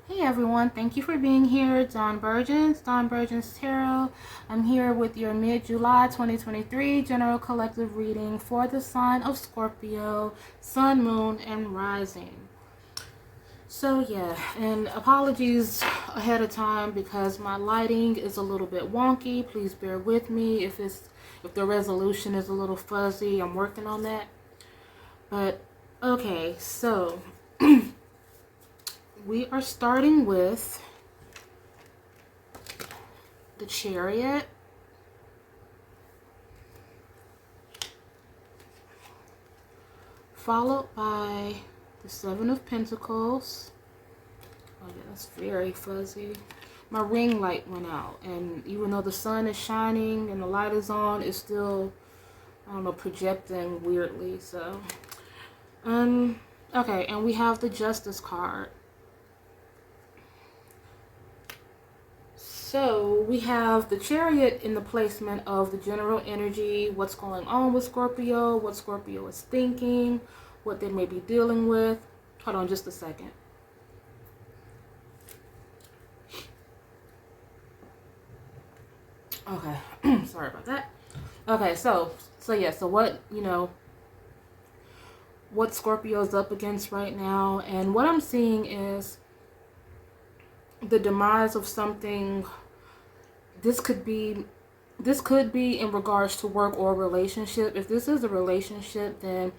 Hey everyone, thank you for being here. Dawn Burgess Tarot. I'm here with your mid-July 2023 general collective reading for the sign of Scorpio, Sun, Moon, and Rising. So yeah, and apologies ahead of time because my lighting is a little bit wonky. Please bear with me if the resolution is a little fuzzy. I'm working on that. But okay, so we are starting with the Chariot, followed by the Seven of Pentacles. Oh yeah, that's very fuzzy. My ring light went out, and even though the sun is shining and the light is on, it's still, I don't know, projecting weirdly. So okay, and we have the Justice card. So we have the Chariot in the placement of the general energy, what's going on with Scorpio, what Scorpio is thinking, what they may be dealing with. Hold on just a second. Okay, sorry about that. Okay, so yeah, so what Scorpio's up against right now, and what I'm seeing is the demise of something. This could be in regards to work or relationship. If this is a relationship, then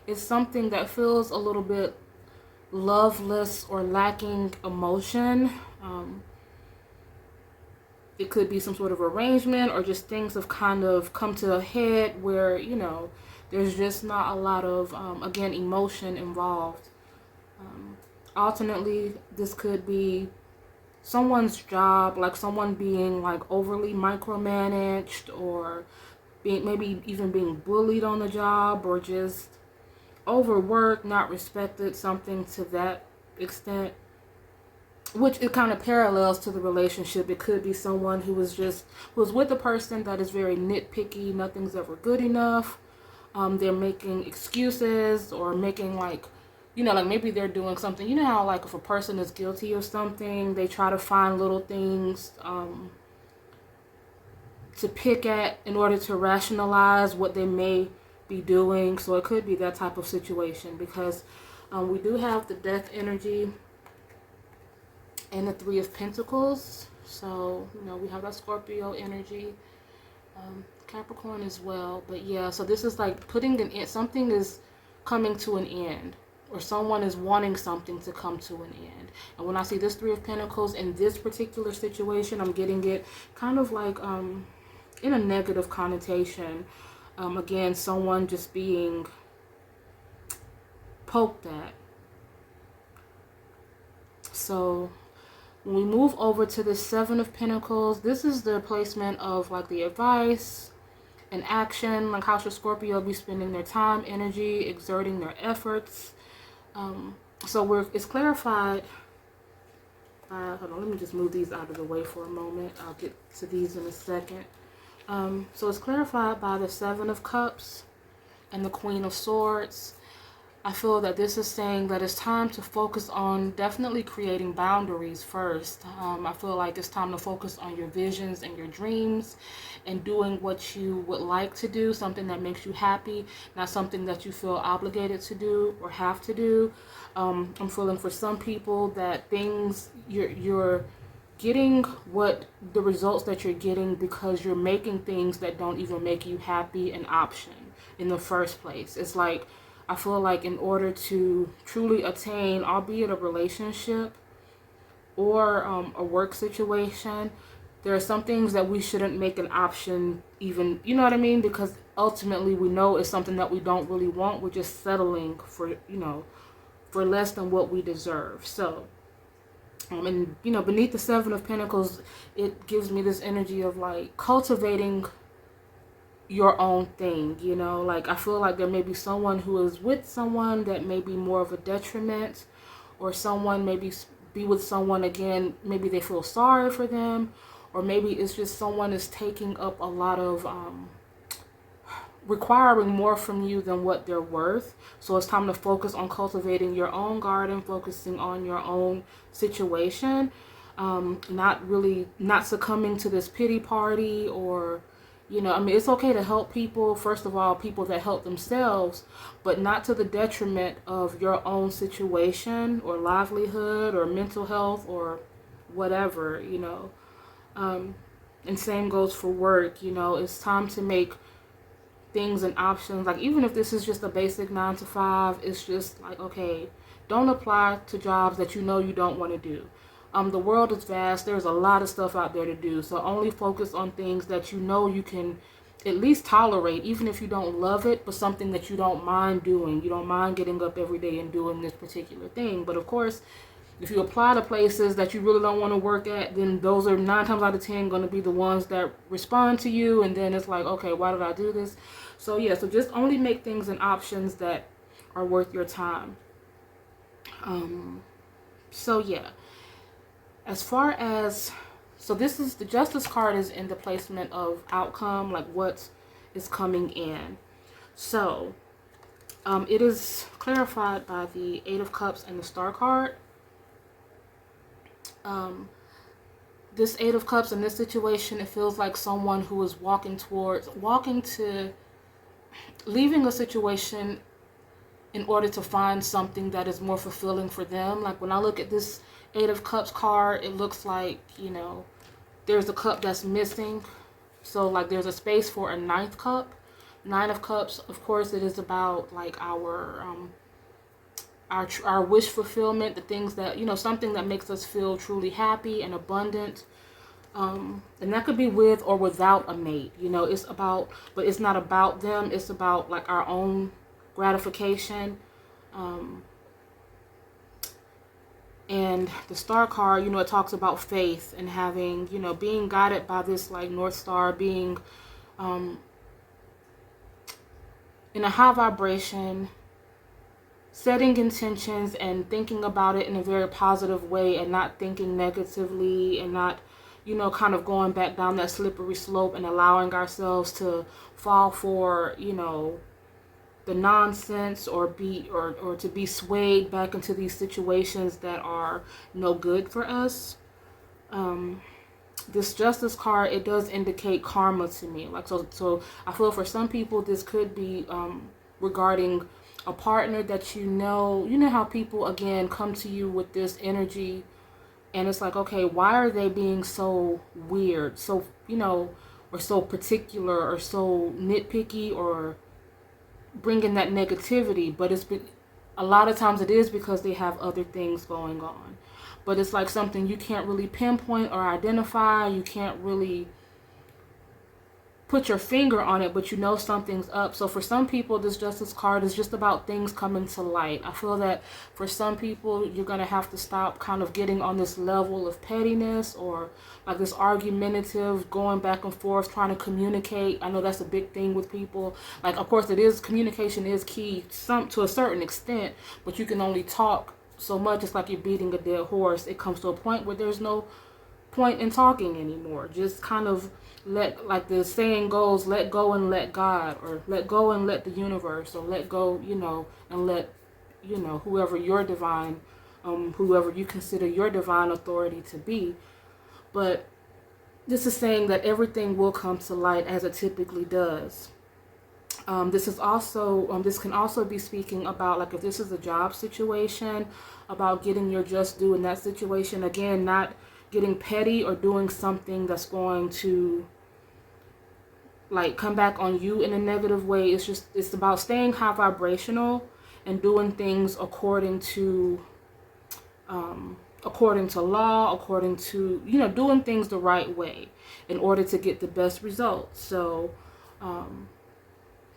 it's something that feels a little bit loveless or lacking emotion. It could be some sort of arrangement, or just things have kind of come to a head where, there's just not a lot of, again, emotion involved. Alternately, this could be someone's job, like someone being like overly micromanaged, or maybe even being bullied on the job, or just overworked, not respected, something to that extent, which it kind of parallels to the relationship. It could be someone who was with a person that is very nitpicky, nothing's ever good enough. They're making excuses, or making like maybe they're doing something. You know how like if a person is guilty of something, they try to find little things to pick at in order to rationalize what they may be doing. So it could be that type of situation, because we do have the Death energy and the Three of Pentacles. So, we have that Scorpio energy, Capricorn as well. But yeah, so this is like putting an end. Something is coming to an end, or someone is wanting something to come to an end. And when I see this Three of Pentacles in this particular situation, I'm getting it kind of like in a negative connotation. Again, someone just being poked at. So when we move over to the Seven of Pentacles, this is the placement of like the advice and action. Like, how should Scorpio be spending their time, energy, exerting their efforts? So it's clarified. Hold on, let me just move these out of the way for a moment. I'll get to these in a second. So it's clarified by the Seven of Cups and the Queen of Swords. I feel that this is saying that it's time to focus on definitely creating boundaries first. I feel like it's time to focus on your visions and your dreams, and doing what you would like to do, something that makes you happy, not something that you feel obligated to do or have to do. I'm feeling for some people that things you're getting what the results that you're getting because you're making things that don't even make you happy an option in the first place. It's like, I feel like in order to truly attain, albeit a relationship or a work situation, there are some things that we shouldn't make an option even, you know what I mean? Because ultimately we know it's something that we don't really want. We're just settling for, for less than what we deserve. So, and, beneath the Seven of Pentacles, it gives me this energy of like cultivating your own thing, like I feel like there may be someone who is with someone that may be more of a detriment, or someone maybe be with someone, again, maybe they feel sorry for them, or maybe it's just someone is taking up a lot of requiring more from you than what they're worth. So it's time to focus on cultivating your own garden, focusing on your own situation, not succumbing to this pity party or, I mean, it's okay to help people, first of all, people that help themselves, but not to the detriment of your own situation or livelihood or mental health or whatever, and same goes for work. It's time to make things and options. Like, even if this is just a basic 9 to 5, it's just like, okay, don't apply to jobs that you don't want to do. The world is vast. There's a lot of stuff out there to do. So only focus on things that you can at least tolerate, even if you don't love it, but something that you don't mind doing. You don't mind getting up every day and doing this particular thing. But of course, if you apply to places that you really don't want to work at, then those are 9 times out of 10 going to be the ones that respond to you. And then it's like, okay, why did I do this? So yeah, so just only make things and options that are worth your time. So yeah, as far as, so this is, the Justice card is in the placement of outcome, like what is coming in. So it is clarified by the 8 of Cups and the Star card. This 8 of Cups in this situation, it feels like someone who is leaving a situation in order to find something that is more fulfilling for them. Like, when I look at this 8 of Cups card, it looks like, there's a cup that's missing. So like there's a space for a 9th cup. 9 of Cups, of course, it is about like our wish fulfillment, the things that, something that makes us feel truly happy and abundant. And that could be with or without a mate. It's about, but it's not about them. It's about like our own gratification. And the Star card, it talks about faith and having, being guided by this like North Star, being in a high vibration, setting intentions and thinking about it in a very positive way and not thinking negatively and not, kind of going back down that slippery slope and allowing ourselves to fall for, the nonsense or to be swayed back into these situations that are no good for us. This Justice card, it does indicate karma to me. Like, so I feel for some people this could be regarding a partner that you know how people again come to you with this energy, and it's like, okay, why are they being so weird, so or so particular or so nitpicky or bringing that negativity? But a lot of times it is because they have other things going on, but it's like something you can't really pinpoint or identify. You can't really put your finger on it, but something's up. So for some people, this Justice card is just about things coming to light. I feel that for some people, you're going to have to stop kind of getting on this level of pettiness or like this argumentative, going back and forth, trying to communicate. I know that's a big thing with people. Like, of course, communication is key to a certain extent, but you can only talk so much. It's like you're beating a dead horse. It comes to a point where there's no point in talking anymore. Just kind of like the saying goes, let go and let God, or let go and let the universe, or let go, and let, whoever you consider your divine authority to be. But this is saying that everything will come to light as it typically does. This can also be speaking about, like, if this is a job situation, about getting your just due in that situation. Again, not getting petty or doing something that's going to like come back on you in a negative way. It's about staying high vibrational and doing things according to law, according to, doing things the right way in order to get the best results. So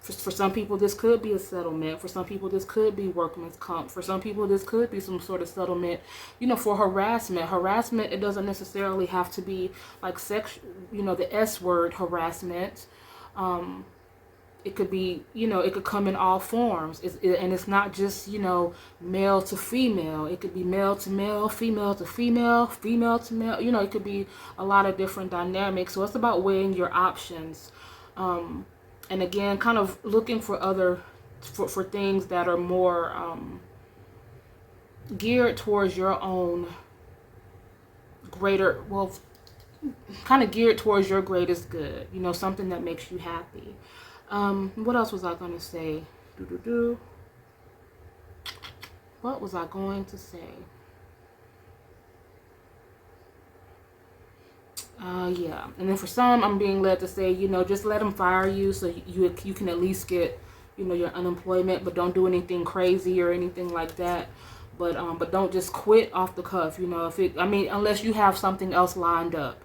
for some people, this could be a settlement. For some people, this could be workman's comp. For some people, this could be some sort of settlement, for harassment. Harassment, it doesn't necessarily have to be like sex, the S word, harassment. It could be, it could come in all forms. And it's not just, male to female. It could be male to male, female to female, female to male. It could be a lot of different dynamics. So it's about weighing your options. And again, kind of looking for for things that are more geared towards your own greater, well, kind of geared towards your greatest good, you know, something that makes you happy. What else was I going to say? What was I going to say? Yeah. And then for some, I'm being led to say, you know, just let them fire you so you can at least get, you know, your unemployment, but don't do anything crazy or anything like that. But don't just quit off the cuff, you know. Unless you have something else lined up.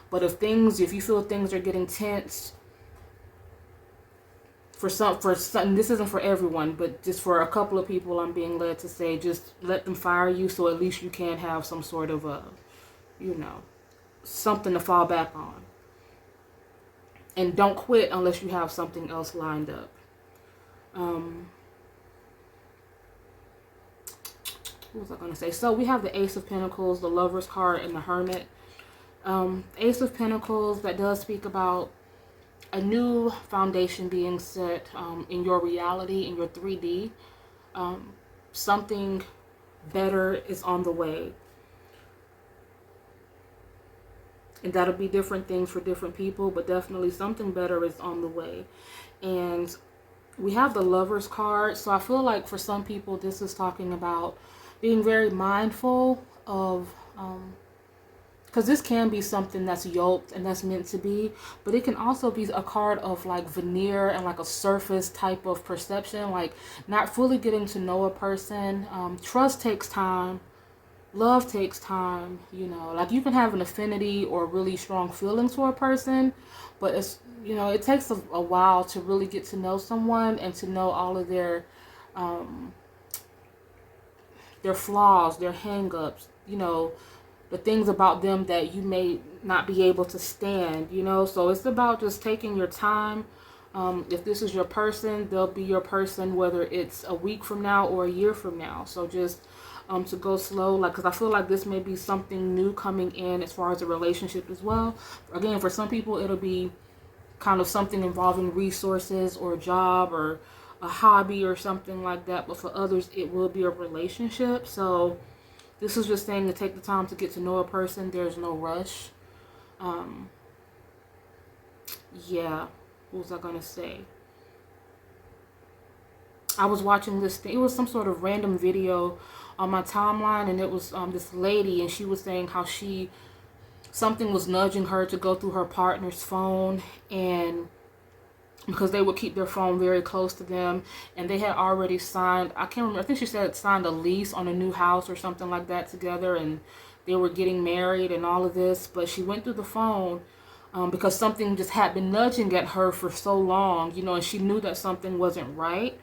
But if you feel things are getting tense, for some, this isn't for everyone, but just for a couple of people, I'm being led to say, just let them fire you so at least you can have some sort of you know, something to fall back on. And don't quit unless you have something else lined up. What was I going to say? So we have the Ace of Pentacles, the Lover's card, and the Hermit. Ace of Pentacles, that does speak about a new foundation being set in your reality, in your 3D. Something better is on the way. And that'll be different things for different people, but definitely something better is on the way. And we have the Lover's card. So I feel like for some people, this is talking about being very mindful of, because this can be something that's yoked and that's meant to be, but it can also be a card of like veneer and like a surface type of perception, like not fully getting to know a person. Trust takes time. Love takes time, you know, like you can have an affinity or really strong feelings for a person, but it's, you know, it takes a while to really get to know someone and to know all of their flaws, their hang-ups, you know, the things about them that you may not be able to stand, you know. So it's about just taking your time. If this is your person, they'll be your person, whether it's a week from now or a year from now. So just to go slow, like, because I feel like this may be something new coming in as far as a relationship as well. Again, for some people, it'll be kind of something involving resources or a job or a hobby or something like that. But for others, it will be a relationship. So this is just saying to take the time to get to know a person. There's no rush. Yeah. What was I going to say? I was watching this thing. It was some sort of random video on my timeline, and it was this lady, and she was saying how something was nudging her to go through her partner's phone, and because they would keep their phone very close to them, and they had already signed, I can't remember, I think she said signed a lease on a new house or something like that together, and they were getting married and all of this, but she went through the phone because something just had been nudging at her for so long, you know, and she knew that something wasn't right.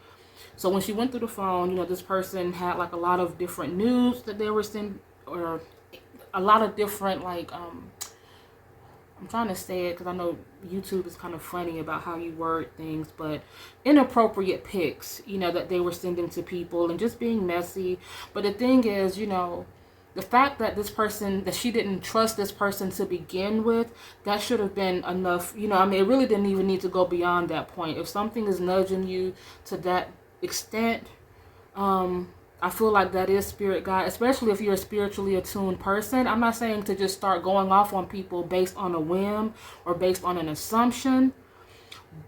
So when she went through the phone, you know, this person had like a lot of different news that they were sending, or a lot of different, like, I'm trying to say it because I know YouTube is kind of funny about how you word things, but inappropriate pics, you know, that they were sending to people and just being messy. But the thing is, you know, the fact that that she didn't trust this person to begin with, that should have been enough. You know, I mean, it really didn't even need to go beyond that point. If something is nudging you to that extent, I feel like that is spirit guide, especially if you're a spiritually attuned person. I'm not saying to just start going off on people based on a whim or based on an assumption,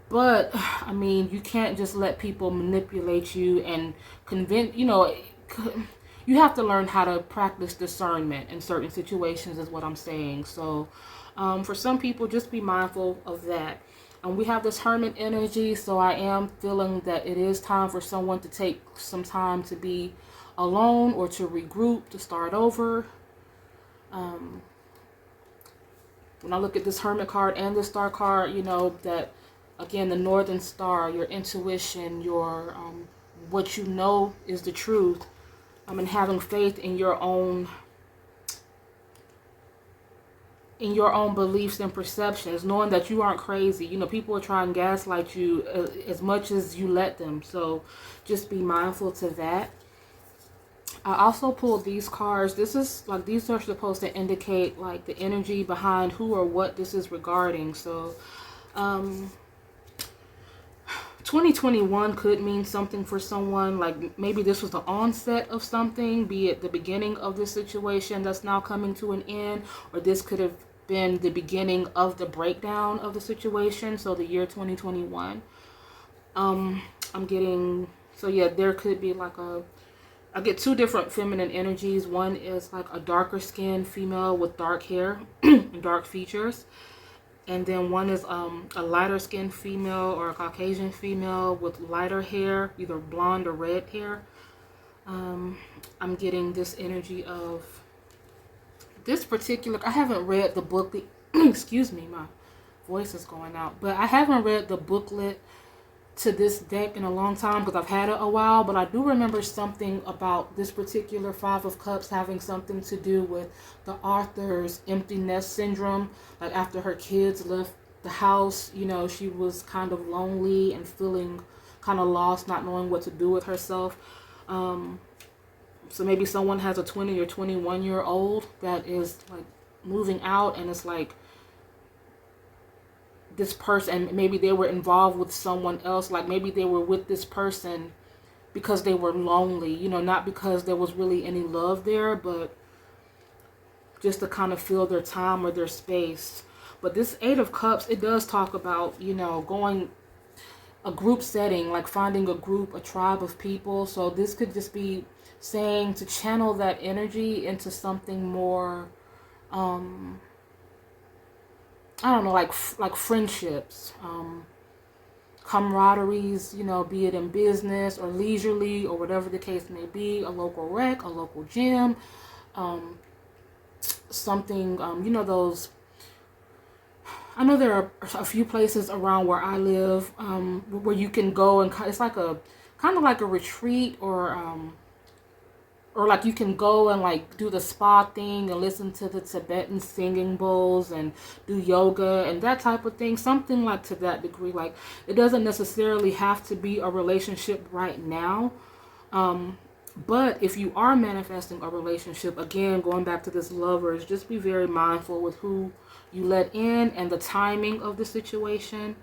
but I mean, you can't just let people manipulate you and convince, you know, you have to learn how to practice discernment in certain situations is what I'm saying. So for some people, just be mindful of that. We have this Hermit energy, so I am feeling that it is time for someone to take some time to be alone or to regroup, to start over. When I look at this Hermit card and the Star card, you know, that, again, the Northern Star, your intuition, your what you know is the truth, and having faith in your own beliefs and perceptions, knowing that you aren't crazy. You know, people are trying to gaslight you as much as you let them. So just be mindful to that. I also pulled these cards. These are supposed to indicate like the energy behind who or what this is regarding. So 2021 could mean something for someone. Like maybe this was the onset of something, be it the beginning of this situation that's now coming to an end, or this could have been the beginning of the breakdown of the situation. So the year 2021. I'm getting, so yeah, there could be like I get two different feminine energies. One is like a darker skinned female with dark hair and dark features. And then one is a lighter skinned female or a Caucasian female with lighter hair, either blonde or red hair. I'm getting this energy of this particular, I haven't read the book, excuse me, my voice is going out, but I haven't read the booklet to this deck in a long time because I've had it a while, but I do remember something about this particular Five of Cups having something to do with the author's empty nest syndrome. Like after her kids left the house, you know, she was kind of lonely and feeling kind of lost, not knowing what to do with herself. So maybe someone has a 20 or 21-year-old that is like moving out, and it's like this person, and maybe they were involved with someone else. Like maybe they were with this person because they were lonely, you know, not because there was really any love there, but just to kind of fill their time or their space. But this Eight of Cups, it does talk about, you know, going a group setting, like finding a group, a tribe of people. So this could just be saying to channel that energy into something more, I don't know, like friendships, camaraderies, you know, be it in business or leisurely or whatever the case may be, a local rec, a local gym, something, you know, those, I know there are a few places around where I live, where you can go and it's like a, kind of like a retreat, or like you can go and like do the spa thing and listen to the Tibetan singing bowls and do yoga and that type of thing. Something like to that degree. Like it doesn't necessarily have to be a relationship right now. But if you are manifesting a relationship, again, going back to this Lovers, just be very mindful with who you let in and the timing of the situation.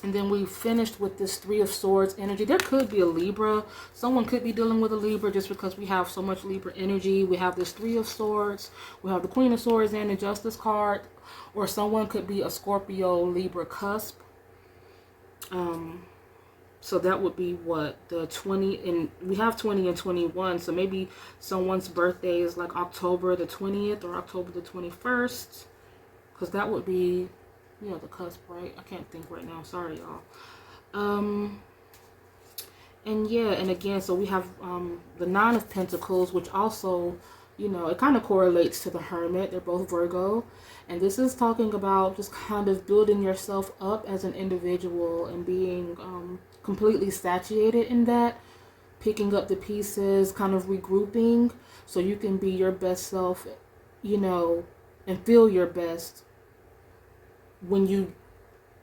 And then we finished with this Three of Swords energy. There could be a Libra. Someone could be dealing with a Libra just because we have so much Libra energy. We have this Three of Swords. We have the Queen of Swords and the Justice card. Or someone could be a Scorpio Libra cusp. So that would be what? The 20, and we have 20 and 21. So maybe someone's birthday is like October the 20th or October the 21st. Because that would be, you know, the cusp, right? I can't think right now. Sorry, y'all. And yeah, and again, so we have the Nine of Pentacles, which also, you know, it kind of correlates to the Hermit. They're both Virgo. And this is talking about just kind of building yourself up as an individual and being completely satiated in that. Picking up the pieces, kind of regrouping so you can be your best self, you know, and feel your best when you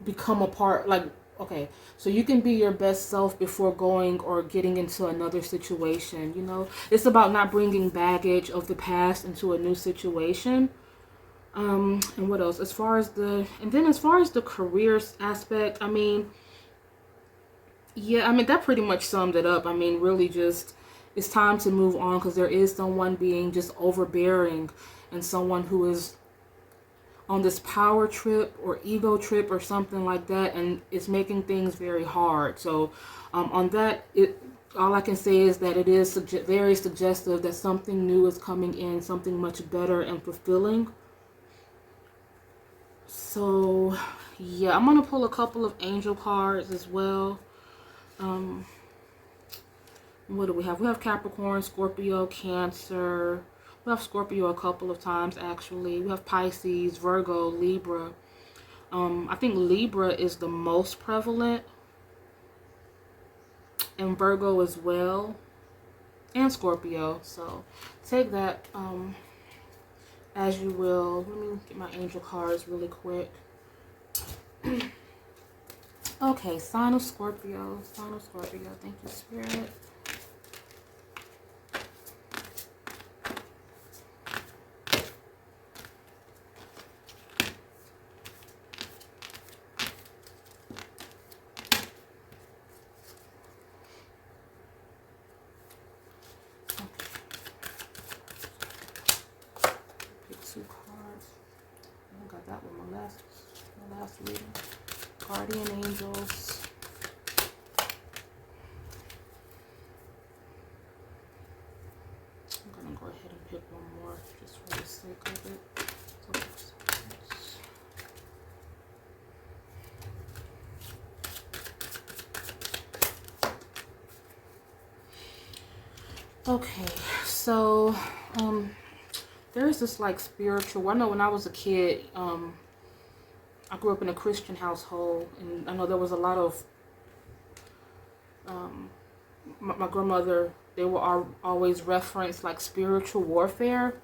become a part, like, okay, so you can be your best self before going or getting into another situation, you know. It's about not bringing baggage of the past into a new situation. And what else? As far as the career aspect, I mean, yeah, I mean, that pretty much summed it up. I mean, really just, it's time to move on because there is someone being just overbearing and someone who is on this power trip or ego trip or something like that, and it's making things very hard. So on that, all I can say is that it is very suggestive that something new is coming in, something much better and fulfilling. So yeah, I'm gonna pull a couple of angel cards as well. What do we have? We have Capricorn, Scorpio, Cancer. We have Scorpio a couple of times, actually. We have Pisces, Virgo, Libra. I think Libra is the most prevalent. And Virgo as well. And Scorpio. So take that as you will. Let me get my angel cards really quick. Okay, sign of Scorpio. Sign of Scorpio. Thank you, Spirit. my last reading. Guardian angels. I'm gonna go ahead and pick one more just for the sake of it. Okay, so there's this like spiritual. I know when I was a kid, I grew up in a Christian household, and I know there was a lot of my grandmother. They will always reference like spiritual warfare,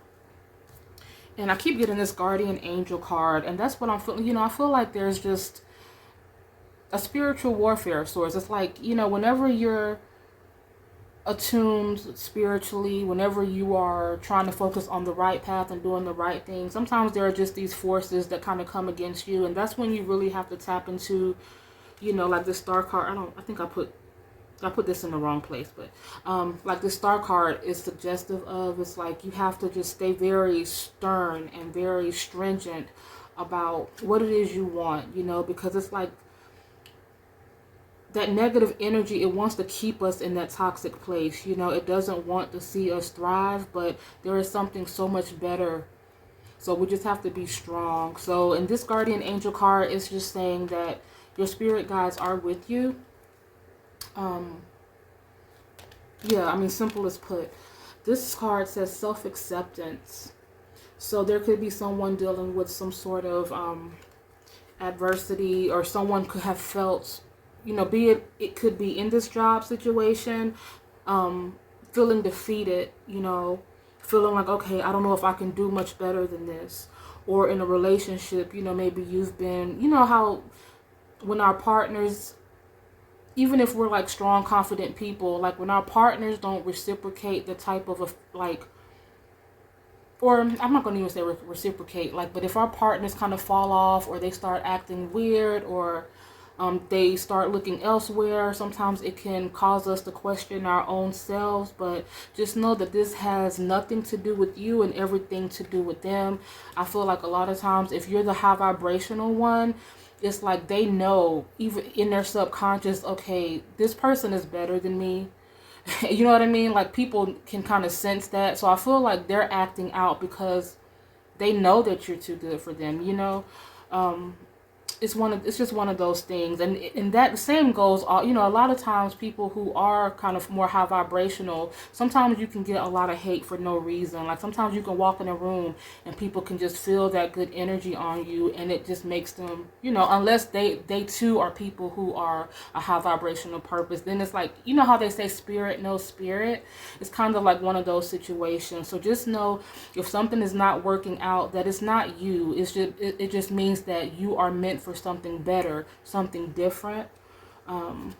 and I keep getting this guardian angel card, and that's what I'm feeling. You know, I feel like there's just a spiritual warfare of sorts. It's like, you know, whenever you're attuned spiritually, whenever you are trying to focus on the right path and doing the right thing, sometimes there are just these forces that kind of come against you, and that's when you really have to tap into, you know, like the star card. I think I put this in the wrong place, but like the star card is suggestive of, it's like you have to just stay very stern and very stringent about what it is you want, you know, because it's like that negative energy, it wants to keep us in that toxic place. You know, it doesn't want to see us thrive, but there is something so much better. So we just have to be strong. So in this guardian angel card, it's just saying that your spirit guides are with you. Yeah, I mean, simple as put. This card says self-acceptance. So there could be someone dealing with some sort of adversity, or someone could have felt, you know, it could be in this job situation, feeling defeated, you know, feeling like, okay, I don't know if I can do much better than this. Or in a relationship, you know, maybe you've been, you know how when our partners, even if we're like strong, confident people, like when our partners don't reciprocate the type of like, or I'm not going to even say reciprocate, like, but if our partners kind of fall off, or they start acting weird, or they start looking elsewhere, sometimes it can cause us to question our own selves. But just know that this has nothing to do with you and everything to do with them. I feel like a lot of times, if you're the high vibrational one, it's like they know, even in their subconscious, okay, this person is better than me. You know what I mean? Like, people can kind of sense that. So I feel like they're acting out because they know that you're too good for them, you know? It's just one of those things. And that same goes, you know, a lot of times people who are kind of more high vibrational, sometimes you can get a lot of hate for no reason. Like, sometimes you can walk in a room and people can just feel that good energy on you, and it just makes them, you know, unless they too are people who are a high vibrational purpose, then it's like, you know how they say spirit knows spirit? It's kind of like one of those situations. So just know, if something is not working out, that it's not you. It's just, it just means that you are meant for something better, something different. And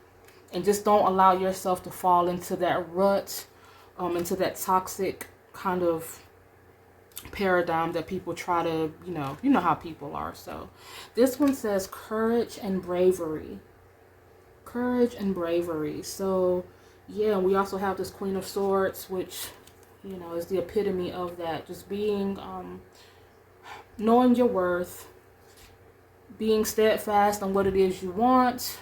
just don't allow yourself to fall into that rut, into that toxic kind of paradigm that people try to, you know how people are. So this one says courage and bravery. Courage and bravery. So yeah, we also have this Queen of Swords, which, you know, is the epitome of that. Just being, knowing your worth, being steadfast on what it is you want,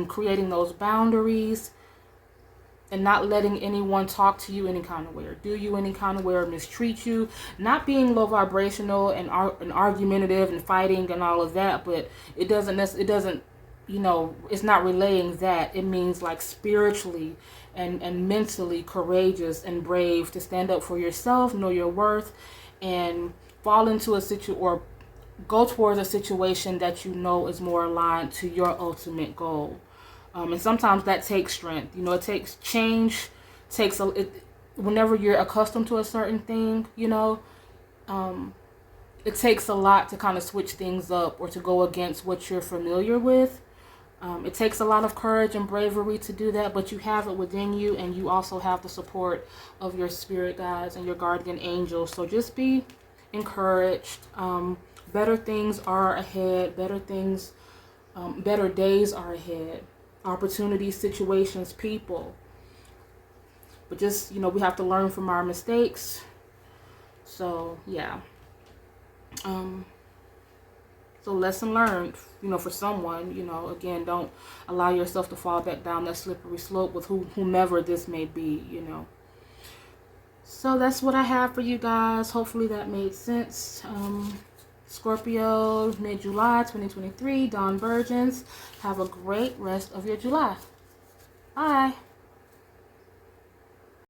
creating those boundaries, and not letting anyone talk to you any kind of way, or do you any kind of way, or mistreat you. Not being low vibrational and argumentative and fighting and all of that, but it doesn't, you know, it's not relaying that. It means like spiritually and mentally courageous and brave to stand up for yourself, know your worth, and fall into a situation, or go towards a situation that you know is more aligned to your ultimate goal. And sometimes that takes strength. You know, it takes change. Whenever you're accustomed to a certain thing, you know, it takes a lot to kind of switch things up, or to go against what you're familiar with. It takes a lot of courage and bravery to do that, but you have it within you, and you also have the support of your spirit guides and your guardian angels. So just be encouraged. Better things are ahead. Better days are ahead. Opportunities, situations, people. But just, you know, we have to learn from our mistakes. So yeah. So lesson learned, you know, for someone, you know, again, don't allow yourself to fall back down that slippery slope with whomever this may be, you know. So that's what I have for you guys. Hopefully that made sense. Scorpio, mid-July 2023, Dawn Virgins. Have a great rest of your July. Bye.